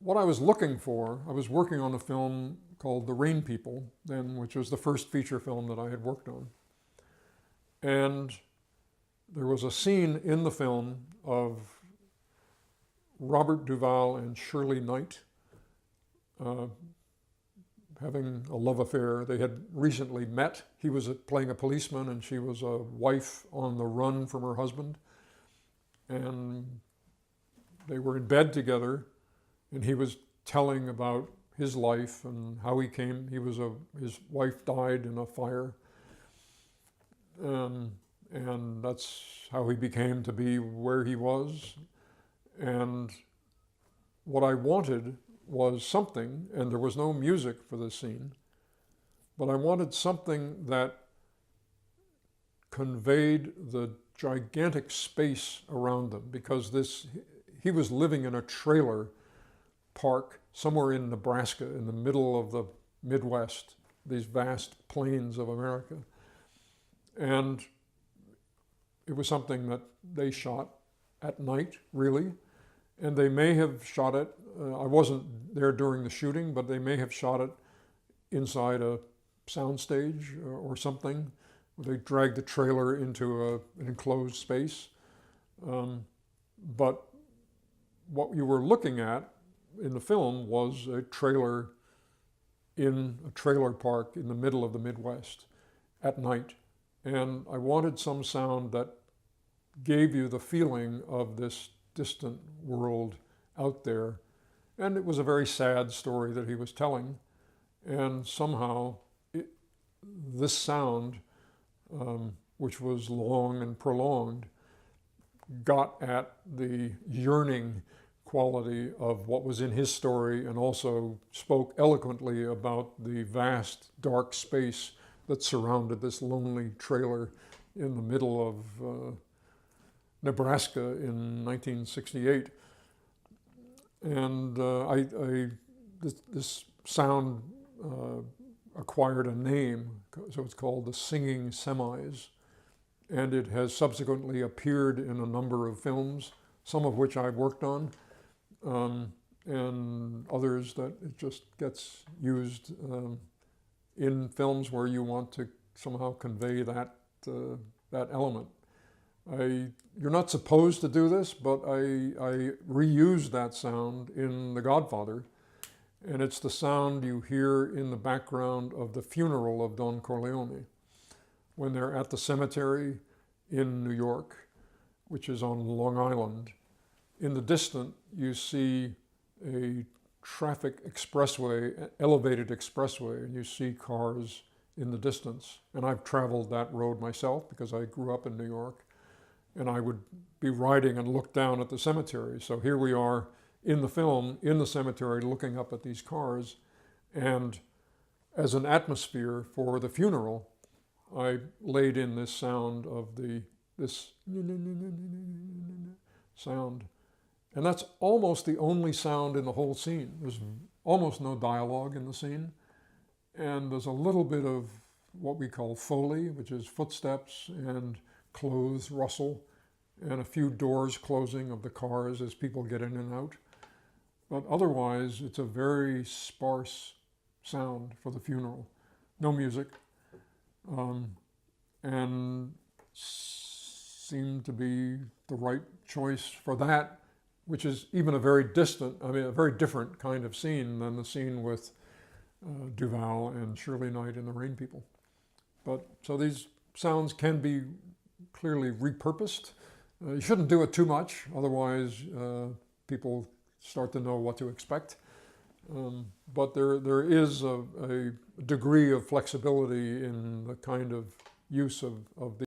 what I was looking for, I was working on a film called The Rain People, then, which was the first feature film that I had worked on. And there was a scene in the film of Robert Duvall and Shirley Knight having a love affair. They had recently met. He was playing a policeman and she was a wife on the run from her husband. And they were in bed together, and he was telling about his life and how he came. His wife died in a fire. And that's how he became to be where he was. And what I wanted was something, and there was no music for this scene, but I wanted something that conveyed the gigantic space around them, because he was living in a trailer park somewhere in Nebraska, in the middle of the Midwest, these vast plains of America. And it was something that they shot at night, really. And they may have shot it, I wasn't there during the shooting, but they may have shot it inside a soundstage or something. They dragged the trailer into an enclosed space. But what you were looking at in the film was a trailer in a trailer park in the middle of the Midwest at night. And I wanted some sound that gave you the feeling of this distant world out there. And it was a very sad story that he was telling. And somehow this sound, which was long and prolonged, got at the yearning quality of what was in his story, and also spoke eloquently about the vast dark space that surrounded this lonely trailer in the middle of Nebraska in 1968. And this sound acquired a name, so it's called the Singing Semis, and it has subsequently appeared in a number of films, some of which I've worked on, and others that it just gets used in films where you want to somehow convey that element. You're not supposed to do this, but I reused that sound in The Godfather, and it's the sound you hear in the background of the funeral of Don Corleone, when they're at the cemetery in New York, which is on Long Island. In the distance, you see a traffic expressway, elevated expressway, and you see cars in the distance. And I've traveled that road myself because I grew up in New York. And I would be riding and look down at the cemetery. So here we are in the film, in the cemetery, looking up at these cars. And as an atmosphere for the funeral, I laid in this sound of this sound. And that's almost the only sound in the whole scene. There's almost no dialogue in the scene. And there's a little bit of what we call Foley, which is footsteps and clothes rustle, and a few doors closing of the cars as people get in and out. But otherwise, it's a very sparse sound for the funeral. No music. And seemed to be the right choice for that, which is even a very different kind of scene than the scene with Duvall and Shirley Knight in The Rain People. But so these sounds can be clearly repurposed. You shouldn't do it too much, otherwise people start to know what to expect. But there is a degree of flexibility in the kind of use of the